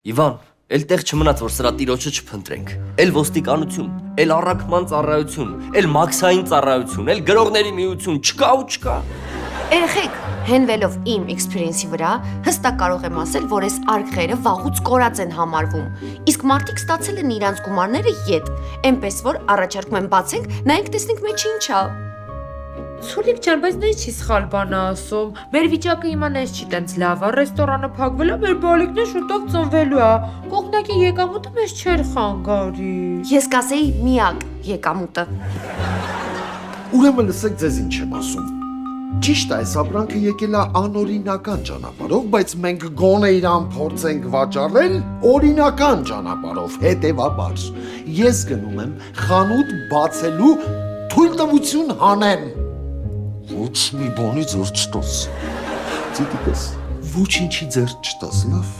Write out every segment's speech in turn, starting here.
Իվան, էլ տեղ չմնաց, որ սրա տիրոջը չփնտրենք, էլ ոստիկանություն, էլ առաքման ծառայություն, էլ մաքսային ծառայություն, էլ գրողների միություն, չկա ու չկա։ Երեխեք, հենվելով իմ էքսպերիենսի վրա, հստակ կարող եմ ասել, որ այս արկղերը վաղուց կորած են համարվում, իսկ մարդիկ ստացել են իրանց գումարները ետ, այնպես որ առաջարկում եմ բացենք, նայենք տեսնենք մեջը ինչ ա։ Ցուլիկ ջան, բայց նա չի սխալ բան ասում։ Մեր վիճակը հիմա նես չի տենց լավ է, ռեստորանը փակվել է, մեր բալիկն է շուտով ծնվելու է։ Կողմնակի եկամուտը մեզ չէր խանգարի։ Ես կասեի միակ եկամուտը։ Ուրեմն լսեք ձեզ ինչ եմ ասում։ Ճիշտ է, այս ապրանքը եկել է անօրինական ճանապարհով, բայց մենք գոնե իրան փորձենք վաճառել օրինական ճանապարհով, հետևաբար։ Ես գնում եմ խանութ բացելու թույլտվություն հանեմ։ Ոչ մի բանի ձեր չտաս։ Ծիտիկս, ոչինչի ձեր չտաս, լավ։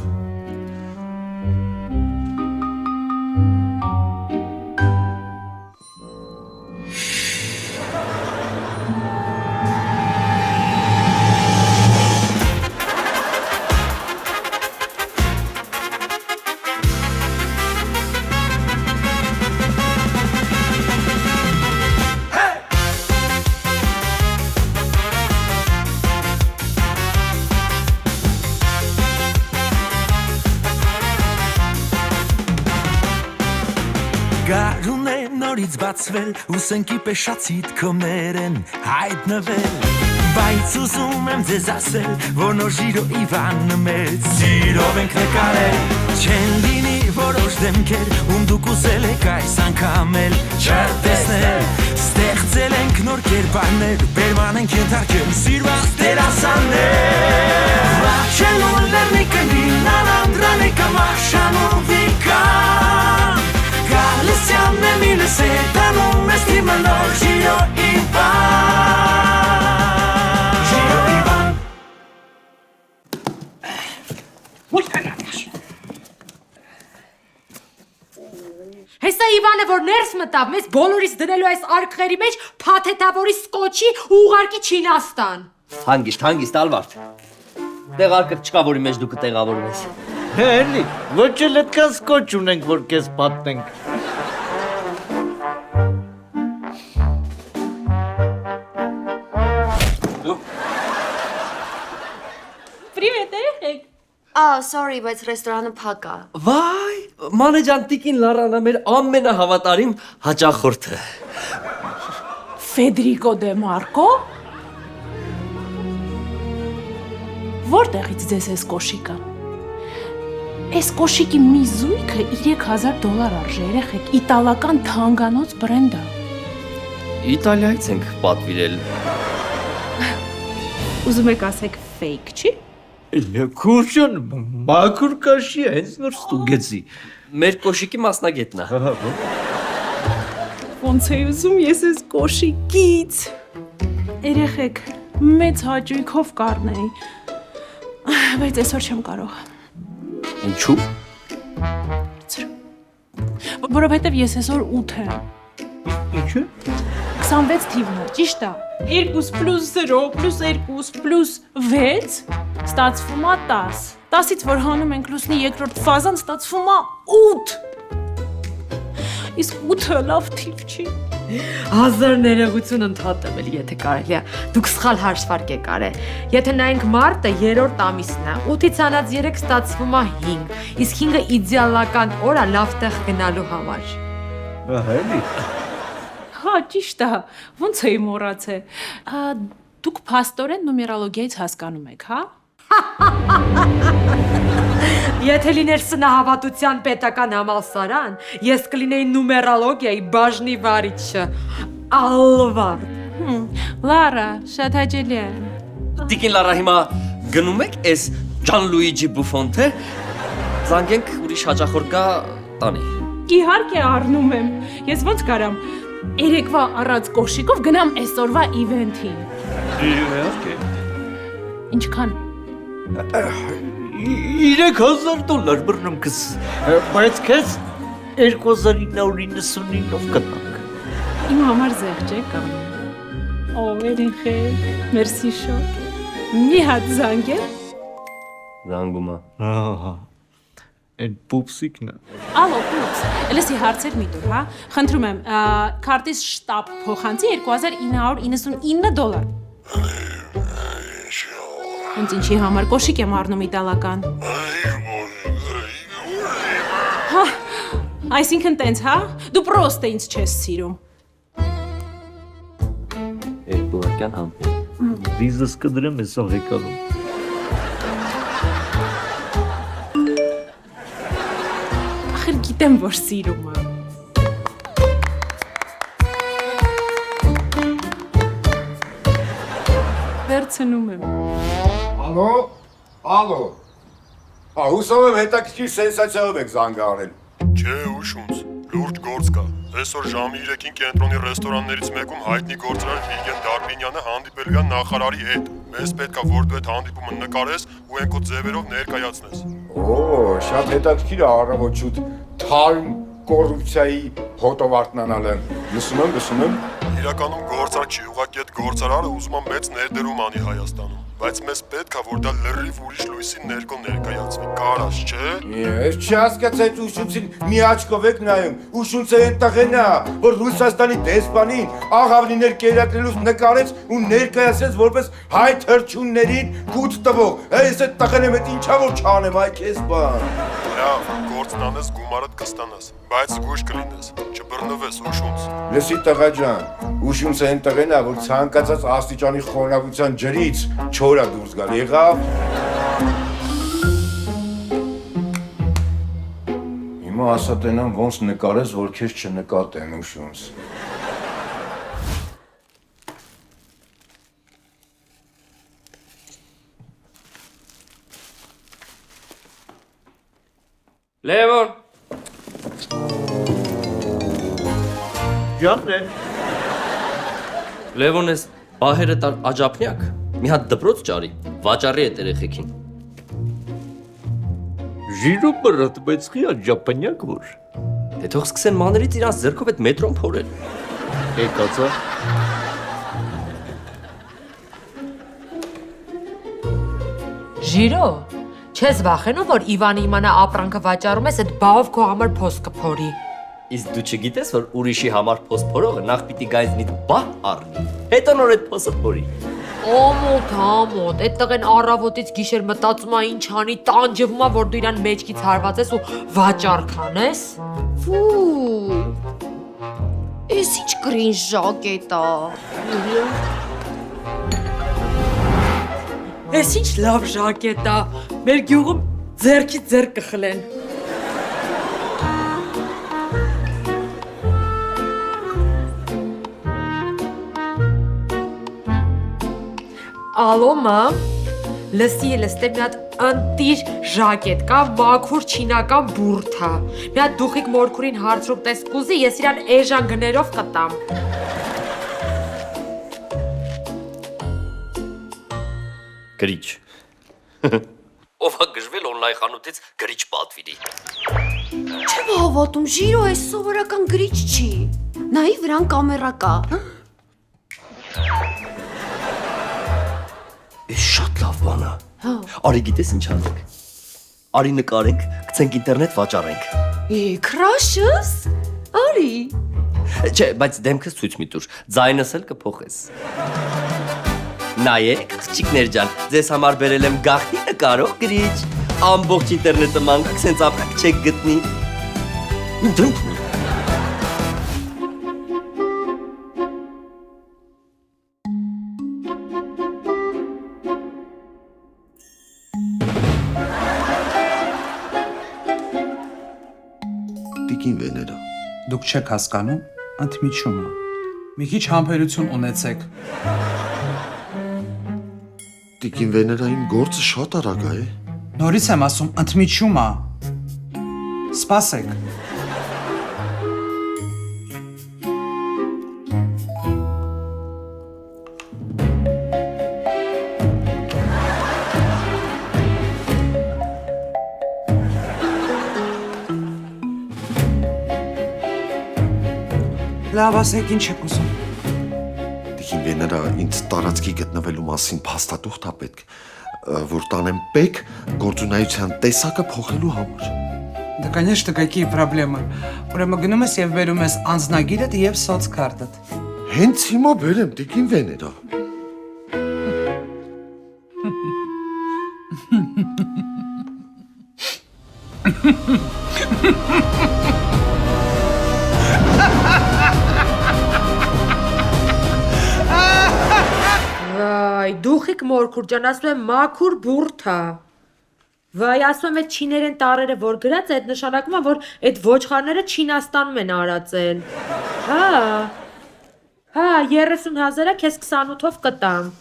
Գարուն է նորից բացվել, ուսենքի պեշացիտ կոմներ են հայտնվել, բայց ուզում եմ ձեզ ասել, որ նոր ժիրո Իվանը մեծ սիրով ենք նկարել, չեն լինի որոշ դեմքեր, ում դուք ուզել եք այս անգամ էլ չտեսնել, ստեղծել ենք նոր կերպարներ, բերման ենք ենթարկել սիրված դերասաններ, վաչելու լեռնիկը լինան անդրանիկը մաշանու վիկան, Galician me mil seta no me estima no Giro Ivan Giro Ivan Հեսա Իվանը, որ ներս մտավ, մեզ բոլորիս դնելու այս արկղերի մեջ փաթեթավորի սկոչի ու ուղարկի Չինաստան։ Հանգիստ, Ալվարդ։ Տեղ արկղ չկա, որի մեջ դու կտեղավորում ես։ Էլի, ոչ էլ այդքան սկոչ ունենք, որ քեզ պատնենք։ Պրիվետ երեխեք։ Sorry, բայց ռեստորանը փակ է։ Վայ, մանեջան տիկին Լարանա մեր ամենահավատարիմ հաճախորդը։ Ֆեդերիկո դե Մարկո։ Որտեղից ձեզ էս կոշիկը։ Այս կոշիկի մի զույգը $3000 արժե, երեխեք, իտալական թանկանոց բրենդ է։ Իտալիայից ենք պատվիրել։ Ուզում եք ասեք fake, չի։ Քուրշան, մաքուր կաշի է, հենց նոր ստուգեցի։ Մեր կոշիկի մասնագետն է։ Ոնց է ուզում ես այս կոշիկից։ Երեխեք, մեծ հաճույքով կառնեի։ Բայց այսօր չեմ կարող։ Ինչու՞։ Որովհետև ես այսօր 8 եմ։ Ինչու՞։ 26 թիվն է, ճիշտ է։ 2 + 0 + 2 + 6 ստացվում է 10։ 10-ից որ հանում ենք լուսնի երկրորդ ֆազան, ստացվում է 8։ Իսկ 8-ը լավ թիվ չի։ Հազար ներողություն ընդհատեմ էլ, եթե կարելի է։ Դուք սխալ հաշվարկ եք արել։ Եթե նայենք մարտը 3-րդ ամիսն է, 8-ից հանած 3 ստացվում է 5, իսկ 5-ը իդեալական օր է լավ տեղ գնալու համար։ Էլի։ Հա, ճիշտ է։ Ոնց էի մոռացել։ Դուք փաստորեն նումերոլոգիայից հասկանում եք, հա։ Եթե լիներ սնահավատության պետական համալսարան, ես կլինեի նումերոլոգիայի բաժնի վարիչը։ Ալվարդ։ Լարա, շատ հաճելի է։ Տիկին Լարա, հիմա գնում եք այս Ջանլուիջի Բուֆոն, թե զանգենք ուրիշ հաճախորդ գա տանի։ Իհարկե առնում եմ։ Ես ոնց կարամ երեկվա առած կոշիկով գնամ այսօրվա իվենթին։ Իհարկե։ Ինչքան։ $3000 բռնումքս, բայց քեզ 2999-ով կտնանք։ Իմ համար զեղչ է կամ։ Ո, երեխեք, մերսի շոտ։ Մի հատ զանգել։ Զանգում է։ Ահա։ Այն պուպսիկն է։ Ալո, պուպս, լսի հարցեր մի տուր, հա։ Խնդրում եմ, քարտից շտապ փոխանցի $2999։ Հենց ինչի համար կոշիկ եմ առնում իտալական։ Հա, այսինքն տենց, հա։ Դու պրոստը ինձ չես սիրում։ Երկուական համ։ Վիզս կդրեմ ես աղեկանում։ Ախր գիտեմ, որ սիրում եմ։ Վերցնում եմ։ Ալո։ Հուսով եմ հետաքրքիր սենսացիայով եք զանգահարել։ Չէ, ուշունց, լուրջ գործ կա։ Այսօր ժամի 3-ին կենտրոնի ռեստորաններից մեկում հայտնի գործարար Վիգեն Դարբինյանը հանդիպելու է նախարարի հետ։ Մեզ պետք է, որ դու այդ հանդիպումը նկարես ու այն քո ձևերով ներկայացնես։ Շատ հետաքրքիր է առավոտ թարմ կոռուպցիայի հոտովարտնանալ եմ։ Լսում եմ։ Իրականում գործարար չի, ուղղակի այդ գործարարը ուզում է մեծ ներդրում անի Հայաստանում, բայց մեզ պետք է, որ դա լրիվ ուրիշ լույսի ներքո ներկայացվի, կարած, չէ։ Ես չհասկացա այդ ուշունցին մի աչքով եք նայում։ Ուշունցը այն տղեն է, որ Ռուսաստանի դեսպանին աղավնիներ կերակրելուց նկարեց ու ներկայացրեց որպես հայ թռչուններին կուտ տվող։ Այս այդ տղեն եմ այդ ինչա որ չանեմ, այ քեզ բան։ Լավ, գործն անես, գումարդ կստանաս, բայց զգույշ կլինես, չբռնվես ուշունց։ Լսի տղա ջան, ուշունցը այն տղեն է, որ ցանկացած աստիճանի խոնավության ջրից չորա դուրս գալ, եղավ։ Հիմա ասա տենան ոնց նկարես, որ քեզ չնկատեն ուշունց։ Լևոն, Ջանն է։ Լևոն ես բահերը տար աջափնյակ, մի հատ դպրոց ճարի, վաճառի է երեխեքին։ Ժիրո բրատ, բայց խի աջապանյակ որ։ Դե թող սկսեն մանրից իրանց ձեռքով այդ մետրոն փորել։ Եկածա։ Ժիրո, չես վախենում, որ Իվանը իմանա ապրանքը վաճառում ես, այդ բաղով քո համար փոս կփորի։ Իսկ դու չգիտես, որ ուրիշի համար փոս փորողը նախ պիտի գայզնից բահ առնի, հետո նոր այդ փոսը փորի։ Ամոթ, այդ տղեն առավոտից գիշեր մտածում է ինչ անի, տանջվում է, որ դու իրան մեջքից հարված ես ու վաճառ կանես։ Ֆու։ Էս ինչ կրինժ ժակետ է։ Էս ինչ լավ ժակետ է։ Մեր գյուղում ձեռքից ձեռք կխլեն։ Ալո, մամ, լսի մի հատ ընտիր ժակետ կա, մաքուր չինական բուրթա։ Մի հատ դուխիկ մորքուրին հարցրուկ տեսկուզի, ես իրան էժան գներով կտամ։ Գրիչ։ Ով է գժվել օնլայն խանութից գրիչ պատվիրի։ Չեմ հավատում, Ժիրո, այս սովորական գրիչ չի։ Նայի վրան կամերա կա։ Էս շատ լավ բան է։ Հա։ Արի գիտես ինչ անենք։ Արի նկարենք, գցենք ինտերնետ վաճառենք։ Քրաշս։ Արի։ Չէ, բայց դեմքս ցույց մի տուր, ձայնս էլ կփոխես։ Նայեք, աղջիկներ ջան, ձեզ համար բերել եմ գաղտնի նկարող գրիչ։ Ամբողջ ինտերնետը մանգակ սենց ապրանք չեք գտնի։ Դու Տիկին Վեներա։ Դուք չեք հասկանում, ընդմիջումը։ Մի քիչ համբերություն ունեցեք։ Տիկին Վեներային գործը շատ արագ է։ Նորից եմ ասում, ընդմիջումը։ Սպասեք։ Լավ, ասեք, ինչ եք ուզում։ Տիկին Վեներա, ինձ տարածքի գտնվելու մասին փաստաթուղթ է պետք, որ տանեմ պեկ գործունեության տեսակը փոխելու համար։ Это, конечно, какие проблемы. Ուրեմն գնում ես եւ բերում ես անձնագիրդ եւ սոցկարտդ։ Հենց հիմա բերեմ տիկին Վեներա։ Վայ, դուխիկ մորքուր ջան, ասում եմ մաքուր բուրթա։ Վայ, ասում եմ այդ չիներեն տարերը որ գրած է, այդ նշանակում է, որ այդ ոչխարները Չինաստանում են արածել։ Հա, 30,000-ը քեզ 28-ով կտամ։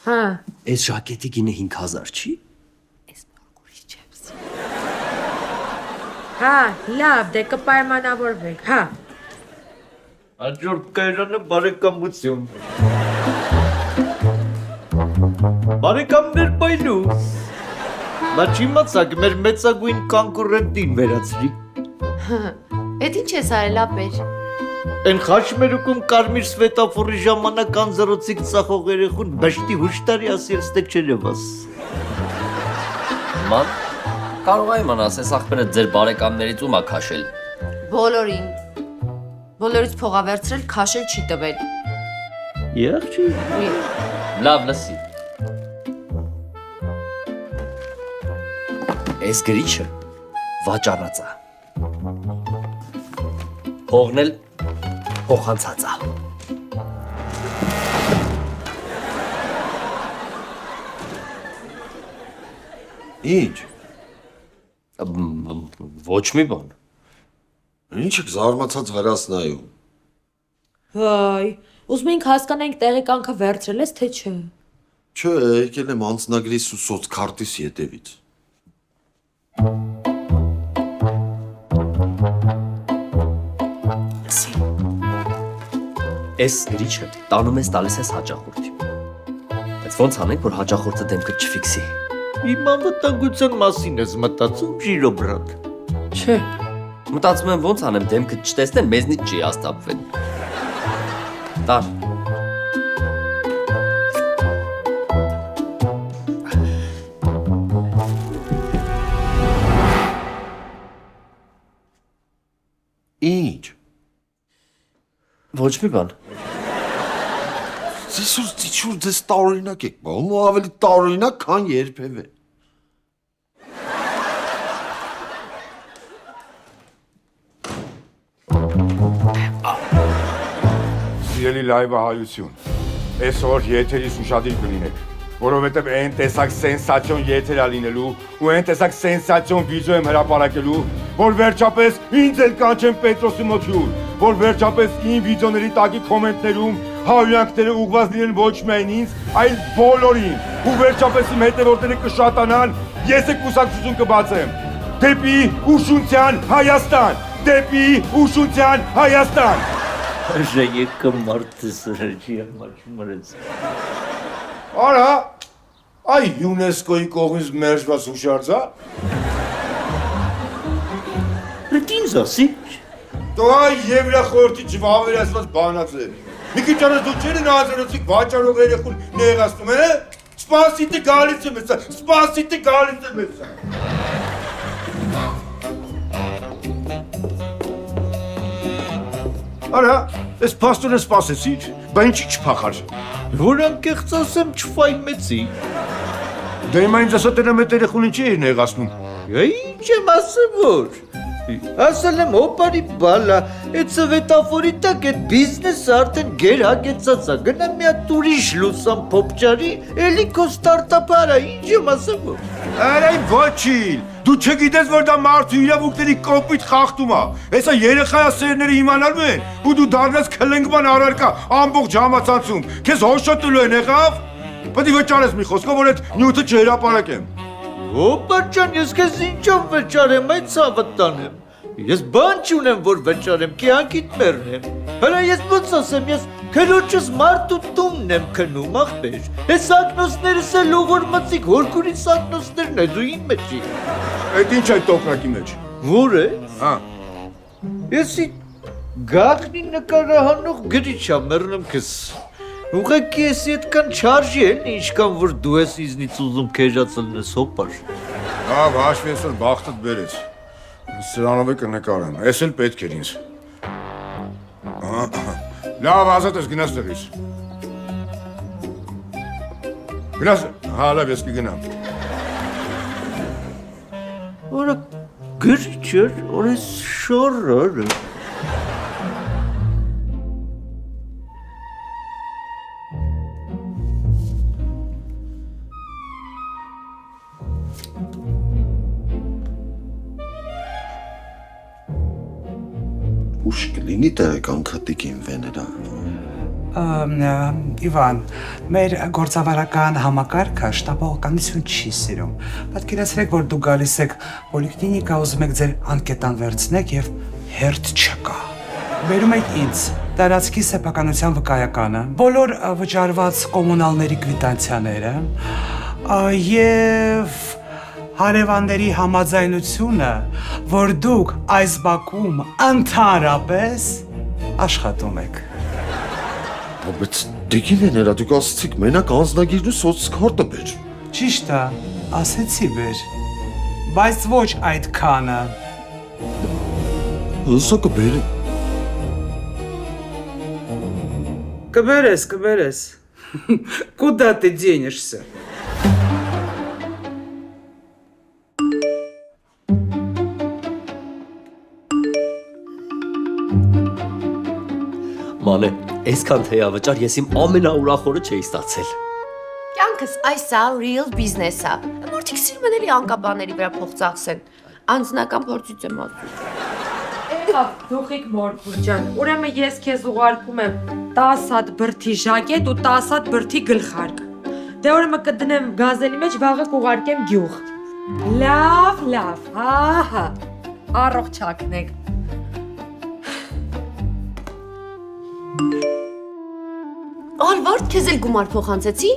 Հա։ Այս ժակետի գինը 5,000 չի։ Հա, լավ, դե կպայմանավորվենք, հա։ Հաջորդ կայրանը բարեկամություն։ Բարեկամներ բայլու։ Նա չիմացակ մեր մեծագույն կոնկուրենտին վերացրի։ Էդ ինչ ես արել ապեր։ Են խաչմերուկում կարմիր սվետաֆորի ժամանակ անձրոցիկ ծախող երեխուն բաշտի հուշտարի ասել ստեկ չերևաս։ Ման, կարող է իմանաս, այս աղբերը ձեր բարեկամներից ում ա քաշել։ Բոլորին։ Բոլորից փողա վերցրել, քաշել չի տվել։ Եղջի։ Լավ լսի։ Այս գրիչը վաճառած է։ Փողն էլ փոխանցած է։ Ինչ։ Ոչ մի բան։ Ինչ եք զարմացած վրաս նայում։ Վայ, ուզում ենք հասկանանք տեղեկանքը վերցրել ես թե չէ։ Չէ, եկել եմ անձնագրիս ու սոցկարտիս ետևից։ Այս գրիչը տանում ես տալիս ես հաճախորդին։ Բայց ոնց անենք, որ հաճախորդը դեմքը չֆիքսի։ Իմ անվտանգության մասին ես մտածում, Ժիրո բրատ։ Չէ։ Մտածում եմ ոնց անեմ դեմքը չտեսնեն, մեզնից չի հաստատվեն։ Տար։ Ինչ։ Ոչ մի բան։ Ձեզ ձեզ տարօրինակ եք բաղում ու ավելի տարօրինակ, քան երբևէ։ Սիրելի լայվը հայություն։ Այսօր եթերից ուշադիր կլինեք, որովհետև այն տեսակ սենսացիոն եթեր է լինելու ու այն տեսակ սենսացիոն վիդեո եմ հրապարակելու, որ վերջապես ինձ էլ կանչեն Պետրոսի մոտ հյուր, որ վերջապես իմ վիդեոների տակի կոմենտներում հայհոյանքները ուղղված լինեն ոչ միայն ինձ, այլ բոլորին, ու վերջապես իմ հետևորդները կշատանան, ես էլ կուսակցություն կբացեմ։ Դեպի ուշունցյան Հայաստան, դեպի ուշունցյան Հայաստան։ Ժայեկը մարդը սրաջի համաչմարեց։ Արա, այ ՅՈՒՆԵՍԿՕ-ի կողմից մերժված հուշարձա։ Ինձ ասի։ Դու այ Եվրախորհրդի ջվավերացված բանած է։ Մի քիչ անց դու չեր նազերոցիկ վաճառող երեխուն նեղացնում, հե։ Սպասիտը գալիս եմ էսա, սպասիտը գալիս եմ էսա։ Արա, ես փաստորեն սպասեցիր, բա ինչի չփախար։ Որ անկեղծ ասեմ չֆայմեցի։ Դե հիմա ինձ ասա տենը մետ երեխուն ինչի էր նեղացնում։ Ինչ եմ ասեմ որ։ Ասել եմ օպարի բալա, այդ սվետաֆորի տակ այդ բիզնեսը արդեն գեր հագեցած է, գնա մի հատ ուրիշ լուսան փոփճարի, էլի քո ստարտափը արա, ինչ եմ ասեմ որ։ Արայ ոչիլ, դու չգիտես որ դա մարդու իրավունքների կոպիտ խախտում է։ Հեսա երեխայասերները իմանալու են, ու դու դառնաս քլնգման առարկա ամբողջ համացանցում։ Քեզ հոշոտելու են եղավ։ Պետք է վճարես մի խոսքով, որ այդ նյութը չհրապարակեմ։ Օպար ջան, ես քեզ ինչով վճարեմ, այդ ցավը տանեմ։ Ես բան չունեմ, որ վճարեմ, կյանքիդ մեռնեմ։ Հələ ես ոնց ասեմ, ես քրոջս մարդու տունն եմ քնում, ախպեր։ Այս ակնոցներս էլ ողոր մծիկ, հորքուրի ակնոցներն է, դու իմ մեջի։ Այդ ինչ այդ տոկնակի մեջ։ Որ է։ Հա։ Եսի գաղտնի նկարահանող գրիչ եմ մեռնում քեզ։ Ուղղակի ես այդքան չարժի էլ ինչքան որ դու ես իզնից ուզում քեժացնես հոպար։ Լավ, հաշվի ես որ բախտդ բերեց։ Սրանով է կնկարեմ, ես էլ պետք էր ինձ։ Լավ, ազատ ես, գնաս տեղից։ Գնաս, հա, լավ, ես կգնամ։ Որը գրիչ էր, օրես շորր։ Ուշ կլինի տեղական քտիկին վեներա։ Իվան, մեր գործավարական համակարգը շտապողականություն չի սիրում։ Պատկերացրեք, որ դուք գալիս եք պոլիկլինիկա, ուզում եք ձեր անկետան վերցնեք եւ հերթ չկա։ Բերում եք ինձ տարածքի սեփականության վկայականը, բոլոր վճարված կոմունալների կվիտանցիաները եւ հարևանների համաձայնությունը, որ դուք այս բակում ընդհանրապես աշխատում եք։ Բայց դիգին է նրա դուք ասացիք մենակ անձնագիրն ու սոցկարտը բեր։ Ճիշտ է, ասեցի բեր, բայց ոչ այդքանը։ Հսա կբեր։ Կբերես։ Куда ты денешься? Մանե, այսքան թեյավճար ես իմ ամենաուրախ օրը չէի ստացել։ Կյանքս այս է real business-ը։ Մարդիկ սիրում են էլի անկաբաների վրա փող ծախսեն։ Անձնական փորձից եմ ասում։ Եղավ, դուխիկ Մորքուր ջան, ուրեմն ես քեզ ուղարկում եմ 10 հատ բրդի ժակետ ու 10 հատ բրդի գլխարկ։ Դե ուրեմն կդնեմ գազելի մեջ, վաղը կուղարկեմ գյուղ։ Լավ, հա, առողջակնեք։ Ալվարդ, քեզ էլ գումար փոխանցեցի։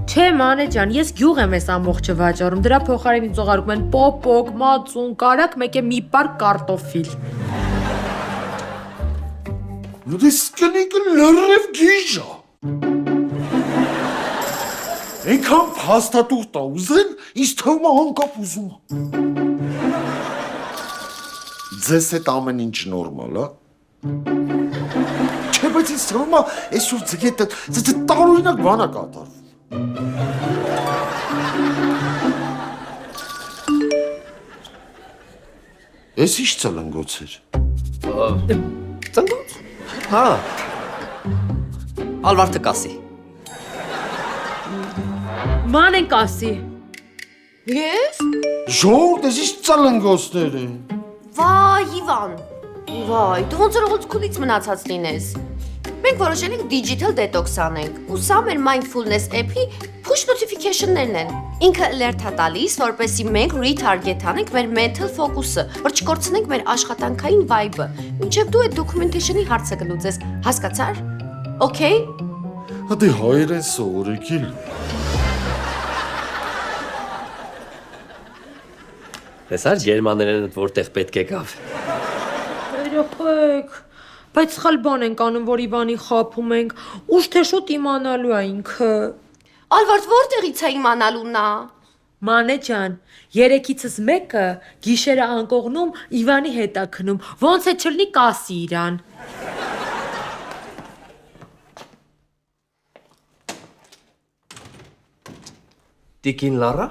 Չէ, մանե ջան, ես գյուղ եմ ես ամբողջը վաճառում, դրա փոխարեն ինձ ուղարկում են պոպոկ, մածուն, կարակ, մեկ է մի պար կարտոֆիլ։ Դες կնիկը լրև գիժա։ Այնքան փաստատուղ տա ուզեն, ինձ թվում է անկապ ուզում։ Ձեզ հետ ամեն ինչ նորմալ, հա։ Չէ, բայց ինձ թվում է, այսօր ձգետը տարօրինակ բան է կատարվում։ Էս ի՞նչ ծլնգոց էր։ Ծնգոց։ Հա։ Ալվարդը կասի։ Ման են կասի։ Ես։ Ժողովուրդ, էս ի՞նչ ծլնգոցներ են։ Վայ, Իվան։ Վայ, դու ոնց որ ողջունից մնացած լինես։ Մենք որոշել ենք digital detox անենք, ու սա մեր mindfulness app-ի push notification-ներն են։ Ինքը alert է տալիս, որպեսզի մենք retarget անենք մեր mental focus-ը, որ չկորցնենք մեր աշխատանքային vibe-ը։ Մինչև դու այդ documentation-ի հարցը կլուծես, հասկացար։ Okay։ Հատի հայերեն սովորեք էլ։ Տեսար ջերմաներենդ որտեղ պետք է գավ։ Երեխեք, բայց սխալ բան ենք անում, որ Իվանի խափում ենք, ուշ թե շուտ իմանալու է ինքը։ Ալվարդ, որտեղից է իմանալու նա։ Մանե ջան, երեքիցս մեկը գիշերը անկողնում Իվանի հետ է քնում, ոնց է չլինի կասի իրան։ Տիկին Լարա։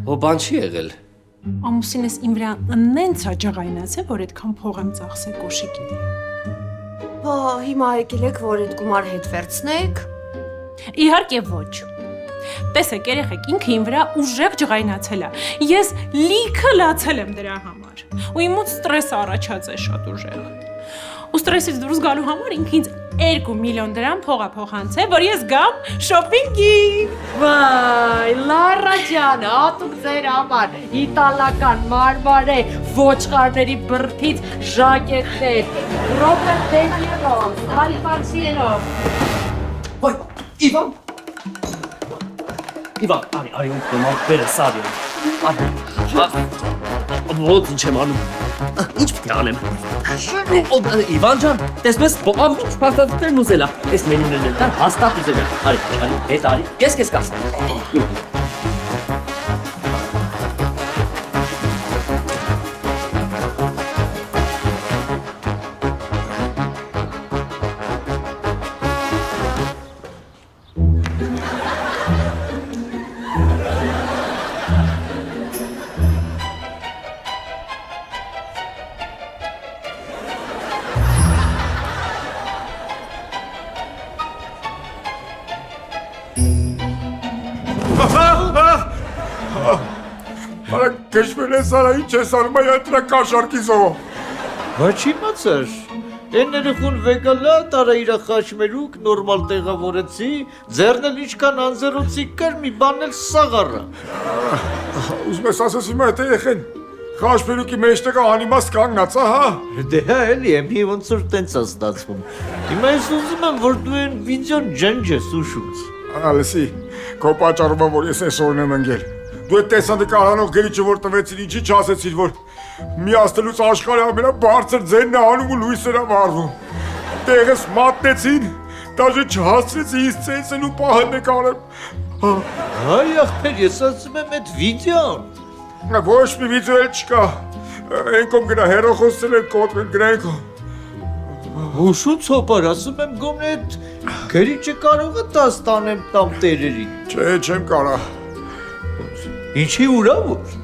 Ո բան չի եղել։ Ամուսինս իմ վրա նենց է ջղայնացել, որ այդքան փող եմ ծախսել կոշիկի։ Բա, հիմա եկել եք, որ այդ գումար հետ վերցնեք։ Իհարկե ոչ։ Տեսեք, երեխեք, ինքը իմ վրա ուժեղ ջղայնացել է։ Ես լիքը լացել եմ դրա համար։ Ու իմ մոտ ստրես առաջած է շատ ուժեղ։ Ու ստրեսից դուրս գալու համար ինքը ինձ 2 միլիոն դրամ փող է փոխանցել, որ ես գամ շոփինգի։ Վայ, Լարա ջան, ատուկ ձեր համար իտալական մարմարե ոչխարների բրդից ժակետներ, Ռոբերտ դե Նիրո, Ալ Պացինո։ Ոյ, Իվան։ Իվան, արի ու կոմալ բերը սարի։ Ոնց ինչ եմ անում։ Ինչ պետք է անեմ։ Իվան ջան, տեսնես, ամբողջ փաստաթղթերն ուզել է։ Այս մենյուներն են տան, հաստատ ուզել է։ Արի, հետ արի, ես քեզ կասեմ։ քշվել է սարա ինչ ես անում այ դրա կաշառքի զով։ Բայց իմացար, այն երեխուն վեգալա տարա իրա խաչմերուկ նորմալ տեղավորեցի, ձեռն էլ ինչքան անձեռոցի կար մի բան էլ սաղարա։ Ուզում ես ասես հիմա այդ երեխեն խաչմերուկի մեջտեղը անիմաստ կանգնած, հա։ Դե հա էլի եմ, մի ոնց որ տենց է ստացվում։ Հիմա ես ուզում եմ, որ դու այն վիդեոն ջնջես ուշուց։ Ալսի, քո պատճառով որ ես այսօրն եմ ընկել։ Դու այդ տեսանտի կարանող գերիչը որ տվեցիր, ինչի չասեցիր, որ միացնելուց աշխարհի ամենաբարձր ձենն է անում ու լույսերը վառվում։ Տեղս մատնեցին, դաժե չհասցրեցի ինձ ծեսել ու պահը նկարել։ Հայ ախպեր, ես ասում եմ այդ վիդեոն։ Ոչ մի վիդեո էլ չկա։ Ենքոմ գնա հերոխոսել են կոտրել գրենքո։ Ուշուց հոպար, ասում եմ գոնե այդ գերիչը կարող է տաս տանեմ տամ տերերի։ Չէ, չեմ կարա։ Ինչի ուրավոր։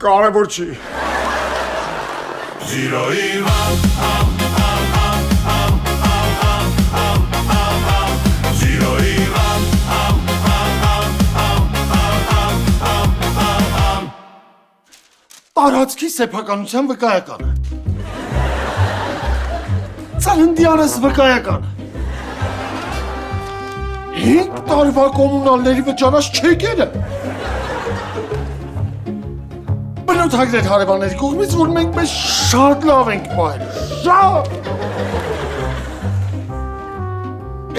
Կարևոր չի։ Տարածքի սեփականության վկայականը։ Ծննդյանս վկայականը։ 5 տարվա կոմունալների վճարած չեկերը։ Բնութագրեր հարևանների կողմից, որ մենք մեզ շատ լավ ենք պահել, շատ։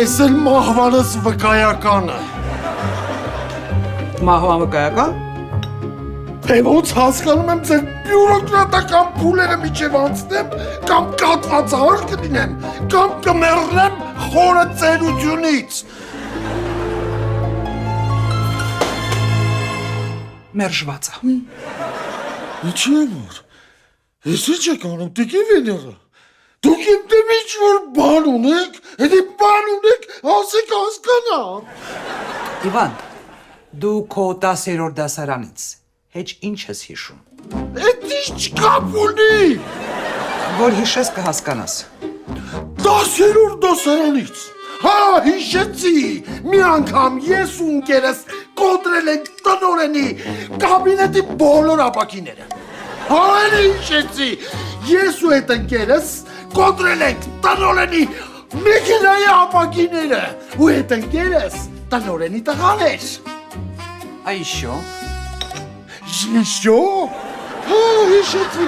Էս էլ մահվանս վկայականը։ Մահվան վկայական։ Թե ոնց հասկանում եմ ձեր բյուրոկրատական փուլերը միջև անցնեմ, կամ կատված հար կլինեմ, կամ կմեռնեմ խորը ծերությունից։ Մերժվածա։ Ինչի եմ որ, ես ինչ եք անում, տիկի վեները, դուք իմ դեմ ինչ-որ բան ունեք, հետի բան ունեք, ասեք հասկանամ։ Իվան, դու քո 10-րդ դասարանից հեչ ինչ ես հիշում։ Էդ ինչ կապ ունի։ Որ հիշես կհասկանաս։ 10-րդ դասարանից։ Հա, հիշեցի, մի անգամ ես ու ընկերս կոտրել ենք տնօրենի կաբինետի բոլոր ապակիները։ Հա, էլի հիշեցի, ես ու այդ ընկերս կոտրել ենք տնօրենի մեքենայի ապակիները ու այդ ընկերս տնօրենի տղան էր։ Այշո։ Շիշո։ Հա, հիշեցի։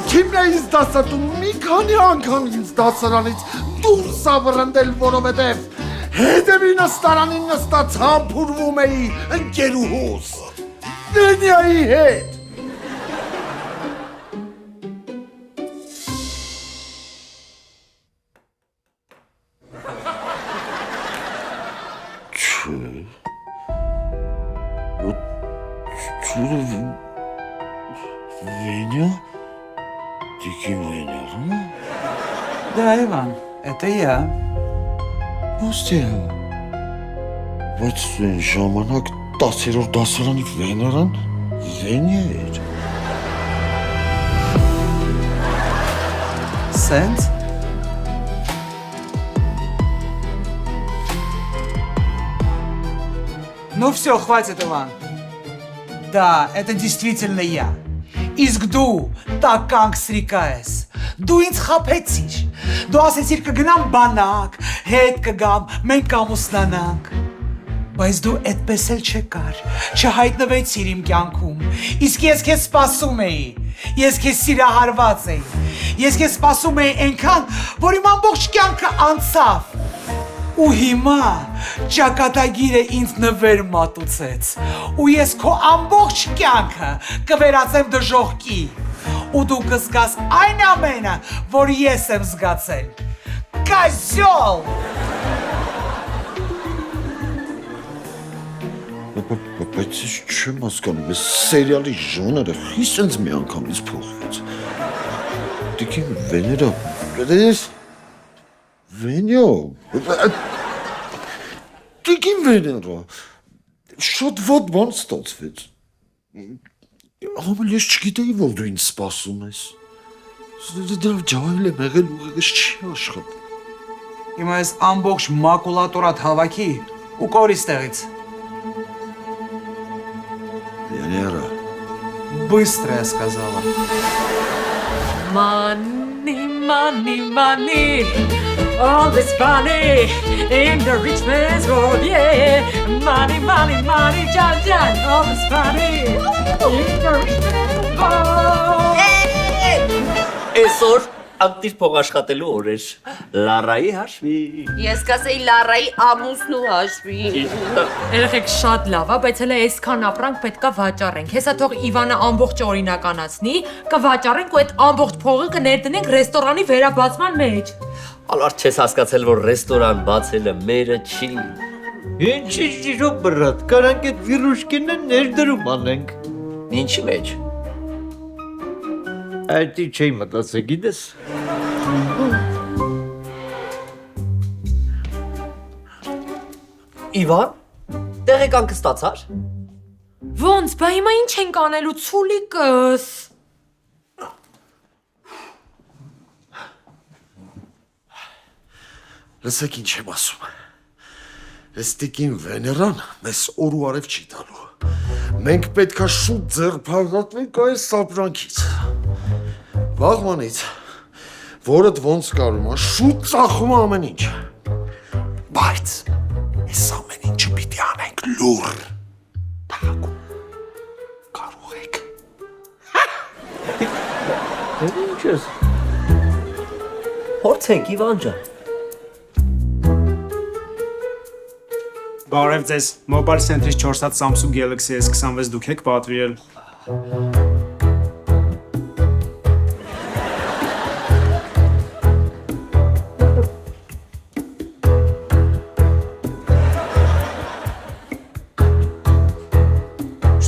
Քիմն է ինձ դասատում մի քանի անգամ ինձ դասարանից դուրս ավրընդել, որովհետև հետևի նստարանին նստած համբուրվում էի ընկերուհուս, Դենիայի հետ։ Վենյա? Տիկի Վենյա, Да, Иван, это я. ոստիա։ Բայց այն ժամանակ 10-րդ դասարանի Վեներան Վենյա էր։ Սենց։ Ну все, хватит, Иван. Да, это действительно я. Իսկ դու տականք սրիկա ես։ Դու ինձ խափեցիր։ Դու ասեցիր կգնամ բանակ, հետ կգամ, մենք կամուսնանանք։ Բայց դու այդպես էլ չկար, չհայտնվեցիր իմ կյանքում։ Իսկ ես քեզ սպասում էի։ Ես քեզ սիրահարված էի։ Ես քեզ սպասում էի այնքան, որ իմ ամբողջ կյանքը անցավ։ Ու հիմա ճակատագիրը ինձ նվեր մատուցեց։ Ու ես քո ամբողջ կյանքը կվերածեմ դժոխքի։ Ու դու կզգաս այն ամենը, որ ես եմ զգացել։ Կազյոլ։ Բայց ես չեմ հասկանում, ես սերիալի ժանրը խիստ մի անգամից փոխվեց։ Տիկի Վեներա, դες Վենյո։ Տիկի Վեներա, շատ վատ բան ստացվեց։ Ամեն ես չգիտեի, որ դու ինձ սպասում ես։ Դրա ջահել եմ եղել ուղեղս չի աշխատում։ Հիմա ես ամբողջ մակուլատորատ հավաքի ու կորի ստեղից։ Վեներա, Быстро я сказала. Money, all this money in the rich man's world, yeah. Money, John, all this money in the rich man's world. Այսօր ակտիվ փողաշխատելու օր էր։ Լարայի հաշվի։ Ես կասեի Լարայի ամուսնու հաշվի։ Երեխեք շատ լավ է, բայց հələ այսքան ապրանք պետքա վաճառենք։ Հեսա թող Իվանը ամբողջ օրինականացնի, կվաճառենք ու այդ ամբողջ փողը կներդնենք ռեստորանի վերաբացման մեջ։ Ալար չես հասկացել, որ ռեստորան բացելը մերը չի։ Ինչի ջիրո բրատ, կարանք այդ վիրուշկինը ներդրում անենք։ Ինչի մեջ։ Այդ չի մտածել, գիտես։ Իվան, տեղեկանք ստացար։ Ոնց, բա հիմա ինչ ենք անելու ցուլիկս։ լսեք ինչ եմ ասում։ Այս տիկին Վեներան մեզ օր ու արև չի տալու։ Մենք պետքա շուտ ձեռբարատվենք այս սապրանքից։ Վաղվանից, որդ ոնց կարում է, շուտ ծախում է ամեն ինչ։ Բայց այս ամեն ինչը պիտի անենք լուր։ Թակում, կարող եք։ Ինչ ես։ Փորձենք Իվան ջան։ Բարև ձեզ, Mobile Center-ից 4 հատ Samsung Galaxy S26 դուք եք պատվիրել։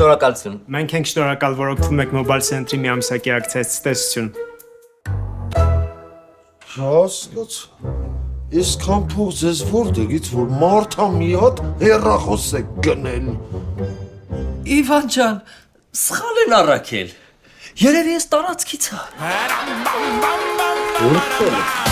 Շնորհակալություն։ Մենք ենք շնորհակալ, որ օգտվում եք Mobile Center-ի միամսյակի ակցիայից ցտեսություն։ Հասկաց, այսքան փող ձեզ որտեղից, որ մարդա մի հատ հեռախոս եք գնել։ Իվան ջան, սխալ են առաքել։ Երևի ես տարածքից։ Ուրքել։